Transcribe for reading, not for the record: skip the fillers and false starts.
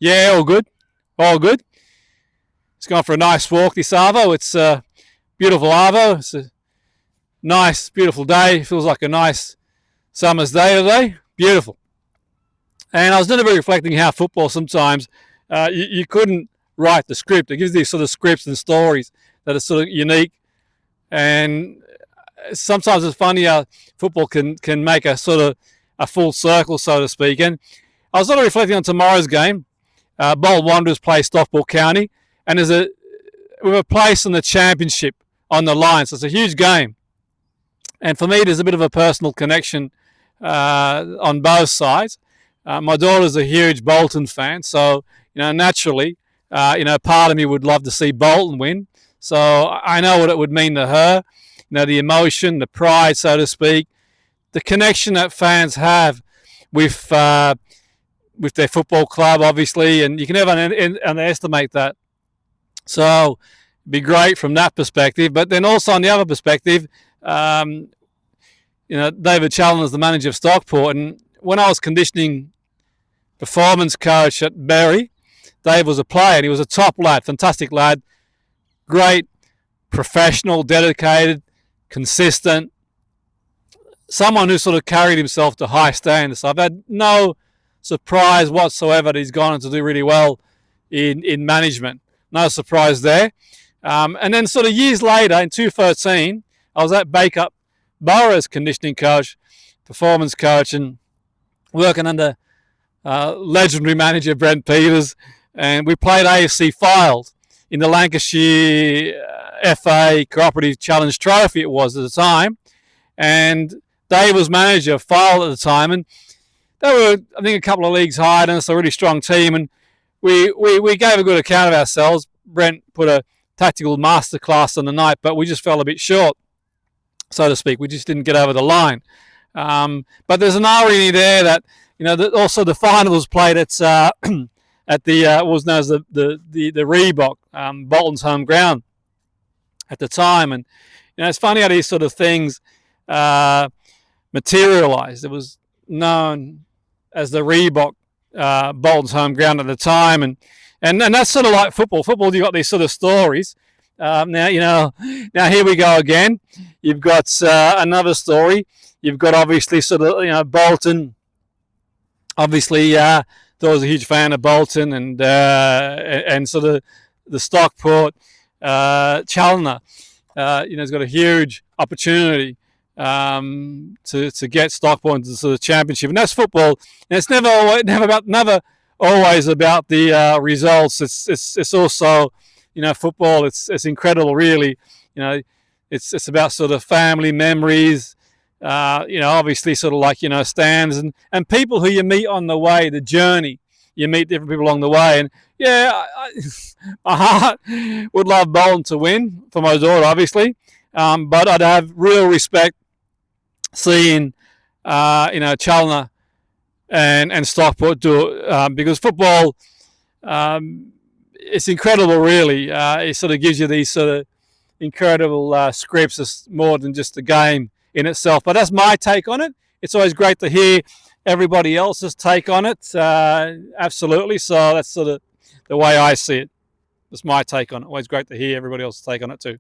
Yeah, all good. All good. It's gone for a nice walk this Arvo. It's a beautiful Arvo. It's a nice, beautiful day. Feels like a nice summer's day today. Beautiful. And I was doing a bit reflecting how football sometimes you couldn't write the script. It gives these sort of scripts and stories that are sort of unique. And sometimes it's funny how football can make a sort of a full circle, so to speak. And I was sort of reflecting on tomorrow's game. Bolton Wanderers play Stockport County, and we have a place in the championship on the line, so it's a huge game. And for me, there's a bit of a personal connection on both sides. My daughter's a huge Bolton fan, so naturally, part of me would love to see Bolton win. So I know what it would mean to her. The emotion, the pride, so to speak, the connection that fans have with their football club, obviously, and you can never underestimate that. So it'd be great from that perspective. But then also on the other perspective, David Challoner is the manager of Stockport, and when I was conditioning performance coach at Berry, Dave was a player, and he was a top lad, fantastic lad, great, professional, dedicated, consistent, someone who sort of carried himself to high standards. So I've had no surprise whatsoever that he's gone on to do really well in management. No surprise there. And then sort of years later, in 2013, I was at Bacup Borough as conditioning coach, performance coach, and working under legendary manager Brent Peters. And we played AFC Fylde in the Lancashire FA Cooperative Challenge Trophy it was at the time. And Dave was manager of Fylde at the time, and they were, I think, a couple of leagues higher than us, a really strong team, and we gave a good account of ourselves. Brent put a tactical masterclass on the night, but we just fell a bit short, so to speak. We just didn't get over the line. But there's an irony there that also the final was played at the what was known as the Reebok, Bolton's home ground at the time, and it's funny how these sort of things materialised. It was known as the Reebok, Bolton's home ground at the time, and that's sort of like football. Football, you've got these sort of stories. Now here we go again. You've got another story. You've got obviously sort of Bolton. Obviously, I was a huge fan of Bolton, and sort of the Stockport Challoner. Has got a huge opportunity to get Stockport into the sort of championship, and that's football. And it's never always about the results. It's also football. It's incredible, really. It's about sort of family memories. Obviously sort of like stands and people who you meet on the way, the journey. You meet different people along the way, and my heart would love Bolton to win for my daughter, obviously, but I'd have real respect seeing Challoner and Stockport do it, because football, it's incredible, really. It sort of gives you these sort of incredible scripts. It's more than just a game in itself, but that's my take on it. It's always great to hear everybody else's take on it. Absolutely. So that's sort of the way I see it. That's my take on it. Always great to hear everybody else's take on it too.